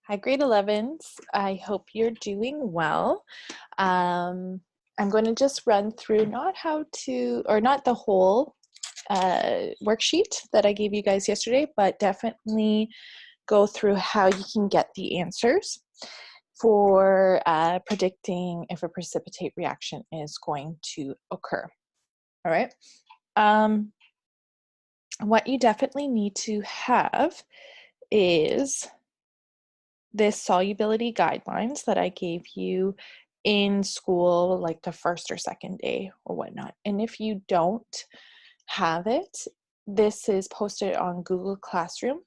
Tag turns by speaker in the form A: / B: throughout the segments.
A: Hi, grade 11s. I hope you're doing well. I'm going to just run through not the whole worksheet that I gave you guys yesterday, but definitely go through how you can get the answers for predicting if a precipitate reaction is going to occur. All right. What you definitely need to have is this solubility guidelines that I gave you in school, like the first or second day or whatnot. And if you don't have it, this is posted on Google Classroom,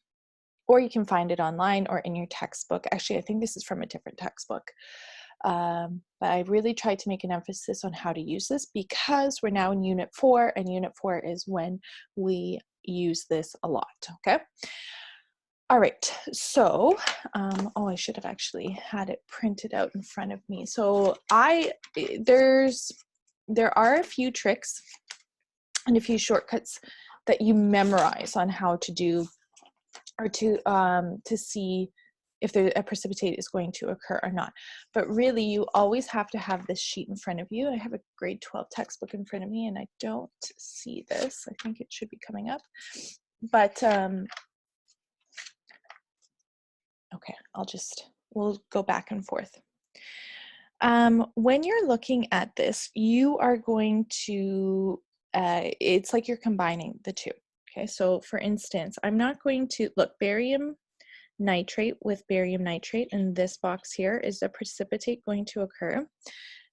A: or you can find it online or in your textbook. Actually, I think this is from a different textbook. But I really tried to make an emphasis on how to use this because we're now in Unit 4, and Unit 4 is when we use this a lot, okay? All right, so, I should have actually had it printed out in front of me. So there are a few tricks and a few shortcuts that you memorize on how to do or to see if a precipitate is going to occur or not. But really, you always have to have this sheet in front of you. I have a grade 12 textbook in front of me, and I don't see this. I think it should be coming up. But okay, we'll go back and forth. When you're looking at this, you are going to, it's like you're combining the two. Okay, so for instance, I'm not going to, look, barium nitrate with barium nitrate in this box here, is the precipitate going to occur?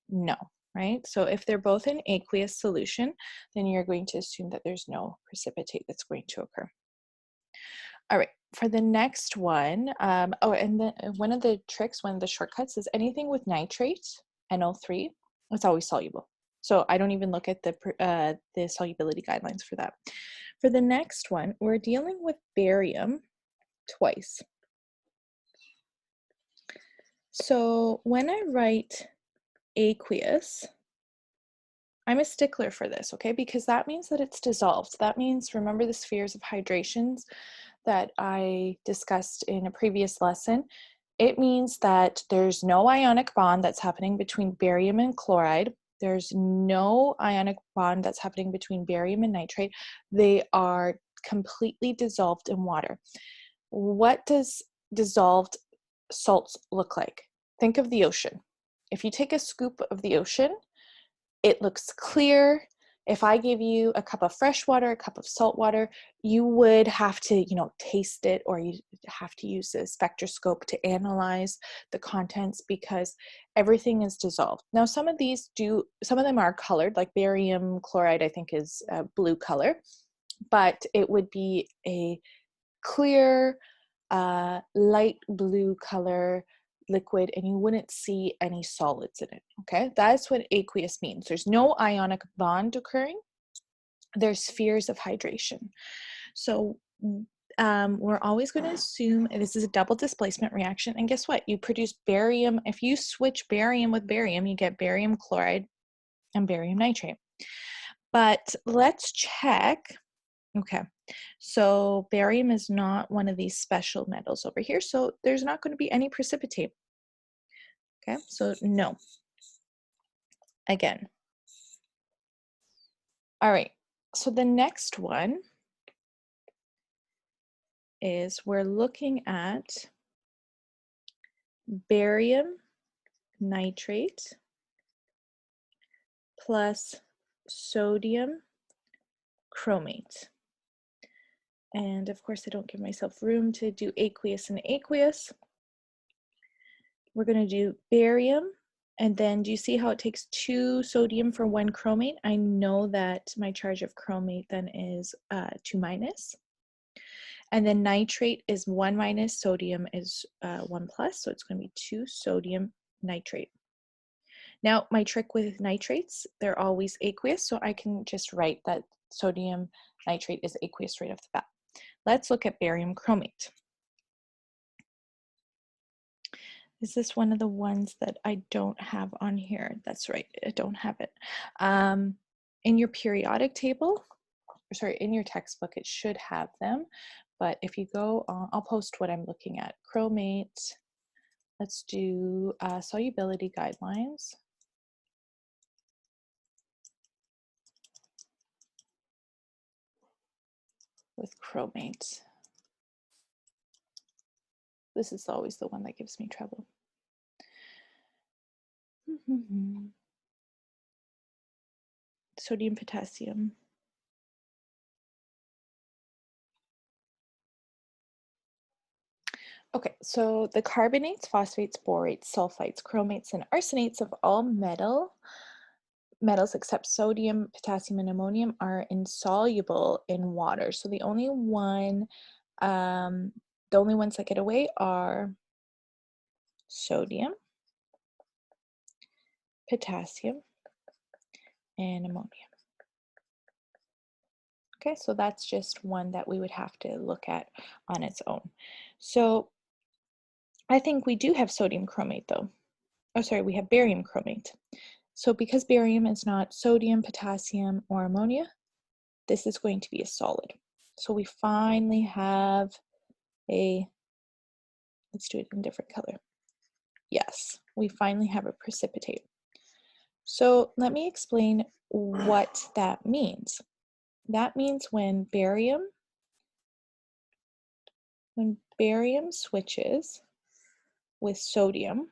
A: No, right? So if they're both in aqueous solution, then you're going to assume that there's no precipitate that's going to occur. All right, for the next one, and then one of the tricks, one of the shortcuts is anything with nitrate, NO3, it's always soluble. So I don't even look at the solubility guidelines for that. For the next one, we're dealing with barium twice. So when I write aqueous, I'm a stickler for this, okay? Because that means that it's dissolved. That means, remember the spheres of hydrations that I discussed in a previous lesson? It means that there's no ionic bond that's happening between barium and chloride. There's no ionic bond that's happening between barium and nitrate. They are completely dissolved in water. What does dissolved salts look like? Think of the ocean. If you take a scoop of the ocean, it looks clear. If I gave you a cup of fresh water, a cup of salt water, you would have to, taste it, or you have to use a spectroscope to analyze the contents because everything is dissolved. Now, some of them are colored, like barium chloride, I think is a blue color, but it would be a clear, light blue color liquid, and you wouldn't see any solids in it, okay? That's what aqueous means. There's no ionic bond occurring. There's spheres of hydration. So we're always going to assume this is a double displacement reaction, and guess what? You produce barium. If you switch barium with barium, you get barium chloride and barium nitrate. But let's check. Okay, so barium is not one of these special metals over here, so there's not going to be any precipitate. Okay, so no. Again. All right, so the next one is we're looking at barium nitrate plus sodium chromate. And of course, I don't give myself room to do aqueous and aqueous. We're going to do barium, and then do you see how it takes 2 sodium for 1 chromate? I know that my charge of chromate then is 2 minus. And then nitrate is 1 minus, sodium is 1 plus, so it's going to be 2 sodium nitrate. Now, my trick with nitrates, they're always aqueous, so I can just write that sodium nitrate is aqueous right off the bat. Let's look at barium chromate. Is this one of the ones that I don't have on here? That's right, I don't have it. In your periodic table, sorry, in your textbook, it should have them. But if you go, I'll post what I'm looking at. Chromate, Let's do solubility guidelines. With chromate. This is always the one that gives me trouble. Sodium, potassium. Okay, so the carbonates, phosphates, borates, sulfites, chromates, and arsenates of all metals except sodium, potassium, and ammonium are insoluble in water. So the only ones that get away are sodium, potassium, and ammonium. Okay, so that's just one that we would have to look at on its own. So I think we do have sodium chromate though. Oh, sorry, we have barium chromate. So because barium is not sodium, potassium, or ammonia, this is going to be a solid. So we finally have let's do it in a different color. Yes, we finally have a precipitate. So let me explain what that means. That means when barium switches with sodium,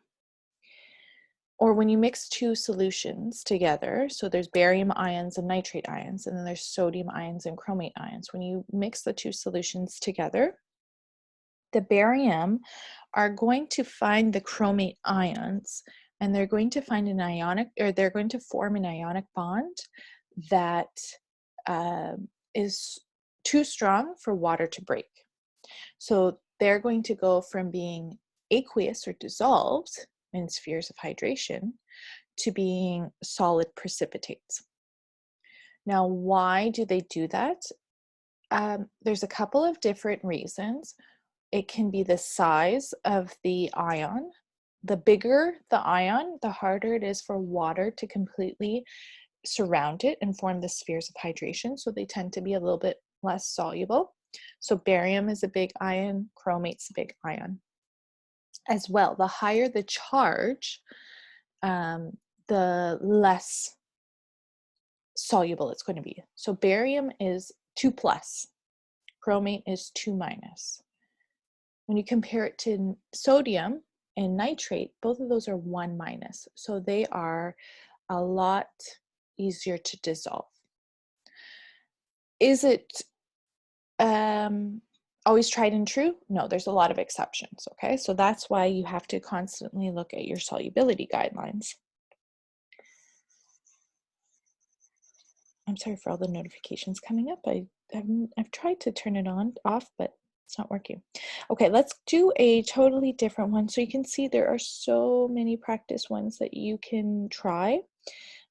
A: or when you mix two solutions together, so there's barium ions and nitrate ions, and then there's sodium ions and chromate ions. When you mix the two solutions together, the barium are going to find the chromate ions, and they're going to find they're going to form an ionic bond that is too strong for water to break. So they're going to go from being aqueous or dissolved in spheres of hydration to being solid precipitates. Now, why do they do that? There's a couple of different reasons. It can be the size of the ion. The bigger the ion, the harder it is for water to completely surround it and form the spheres of hydration. So they tend to be a little bit less soluble. So barium is a big ion, chromate's a big ion. As well, the higher the charge, the less soluble it's going to be. So barium is 2+, chromate is 2-. When you compare it to sodium and nitrate, both of those are 1-. So they are a lot easier to dissolve. Is it always tried and true? No, there's a lot of exceptions, okay? So that's why you have to constantly look at your solubility guidelines. I'm sorry for all the notifications coming up. I've tried to turn it off, but it's not working. Okay, let's do a totally different one. So you can see there are so many practice ones that you can try.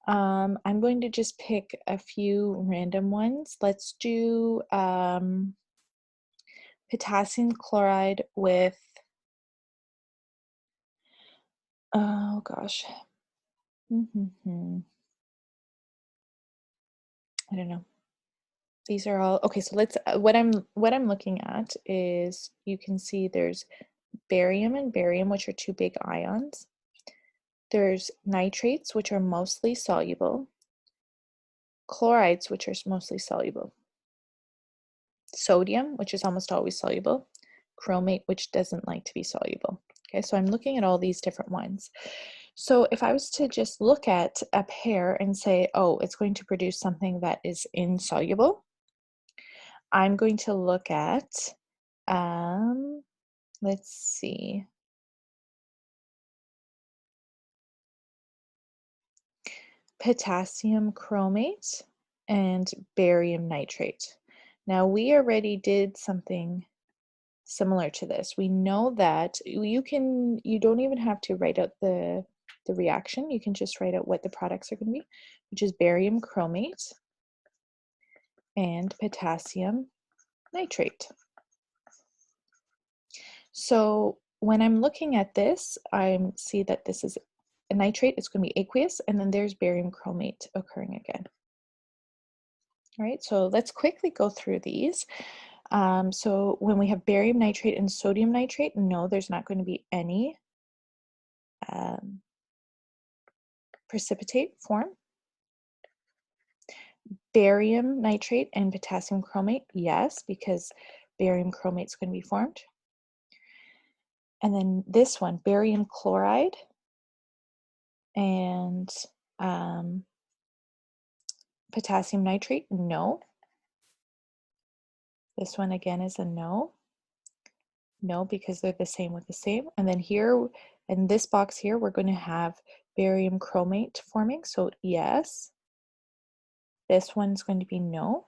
A: I'm going to just pick a few random ones. Let's do potassium chloride with, oh gosh. I don't know. These are all, okay, so let's, what I'm looking at is, you can see there's barium and barium, which are 2 big ions. There's nitrates, which are mostly soluble. Chlorides, which are mostly soluble. Sodium, which is almost always soluble. Chromate, which doesn't like to be soluble. Okay, so I'm looking at all these different ones. So if I was to just look at a pair and say, oh, it's going to produce something that is insoluble, I'm going to look at, let's see. Potassium chromate and barium nitrate. Now we already did something similar to this. We know that you don't even have to write out the reaction. You can just write out what the products are going to be, which is barium chromate and potassium nitrate. So when I'm looking at this, I see that this is a nitrate, it's going to be aqueous, and then there's barium chromate occurring again. All right, so let's quickly go through these. So when we have barium nitrate and sodium nitrate, no, there's not going to be any precipitate form. Barium nitrate and potassium chromate, yes, because barium chromate is going to be formed. And then this one, barium chloride and potassium nitrate, no. This one again is a no. No, because they're the same with the same. And then here, in this box here, we're going to have barium chromate forming, so yes. This one's going to be no.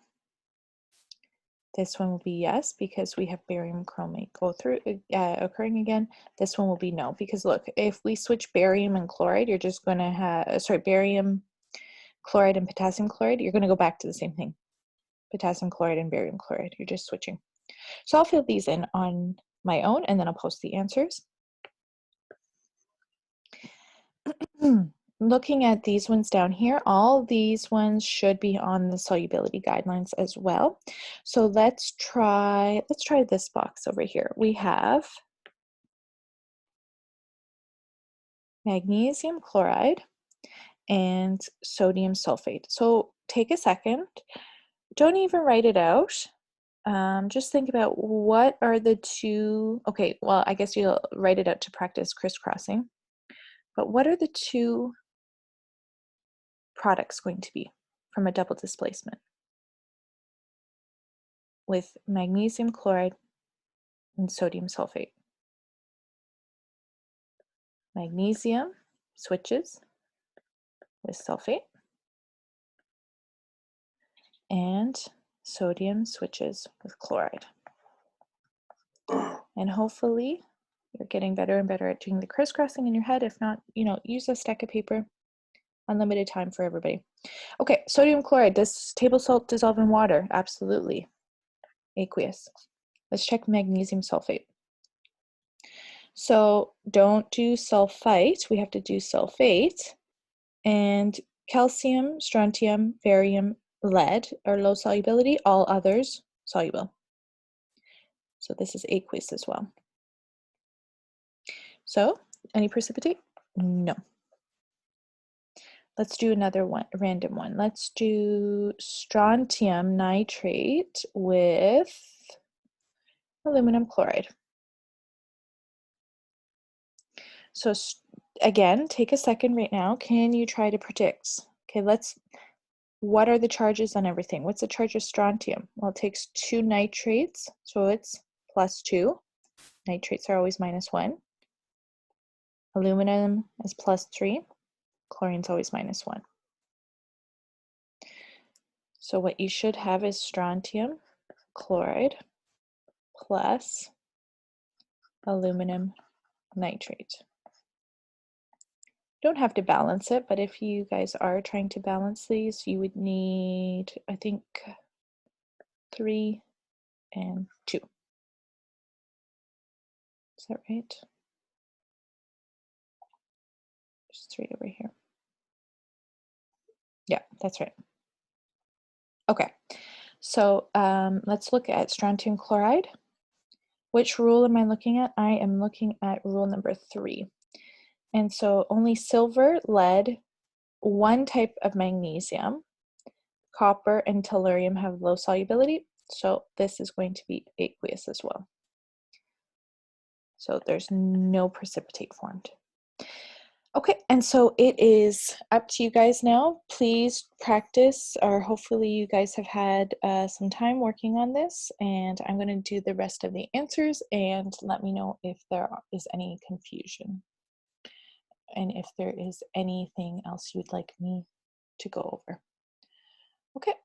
A: This one will be yes, because we have barium chromate occurring again. This one will be no, because look, if we switch barium and chloride, you're just going to have, barium chloride and potassium chloride, you're going to go back to the same thing. Potassium chloride and barium chloride, you're just switching. So I'll fill these in on my own, and then I'll post the answers. Looking at these ones down here, all these ones should be on the solubility guidelines as well. So let's try this box over here. We have magnesium chloride and sodium sulfate. So take a second, don't even write it out. Just think about what are the two, okay, well, I guess you'll write it out to practice crisscrossing, but what are the two products going to be from a double displacement with magnesium chloride and sodium sulfate? Magnesium switches with sulfate and sodium switches with chloride. And hopefully you're getting better and better at doing the crisscrossing in your head. If not, use a stack of paper. Unlimited time for everybody. Okay, sodium chloride. Does table salt dissolve in water? Absolutely. Aqueous. Let's check magnesium sulfate. So don't do sulfite. We have to do sulfate. And calcium, strontium, barium, lead are low solubility. All others soluble. So this is aqueous as well. So any precipitate? No. Let's do another one, a random one. Let's do strontium nitrate with aluminum chloride. So again, take a second right now. Can you try to predict? Okay, what are the charges on everything? What's the charge of strontium? Well, it takes two nitrates, so it's +2. Nitrates are always -1. Aluminum is +3. Chlorine's always -1. So what you should have is strontium chloride plus aluminum nitrate. Don't have to balance it, but if you guys are trying to balance these, you would need, I think, 3 and 2. Is that right? There's 3 over here. Yeah, that's right. Okay, so let's look at strontium chloride. Which rule am I looking at? I am looking at rule number 3. And so only silver, lead, one type of magnesium, copper, and tellurium have low solubility. So this is going to be aqueous as well. So there's no precipitate formed. Okay, and so it is up to you guys now. Please practice, or hopefully you guys have had some time working on this, and I'm going to do the rest of the answers, and let me know if there is any confusion and if there is anything else you'd like me to go over. Okay.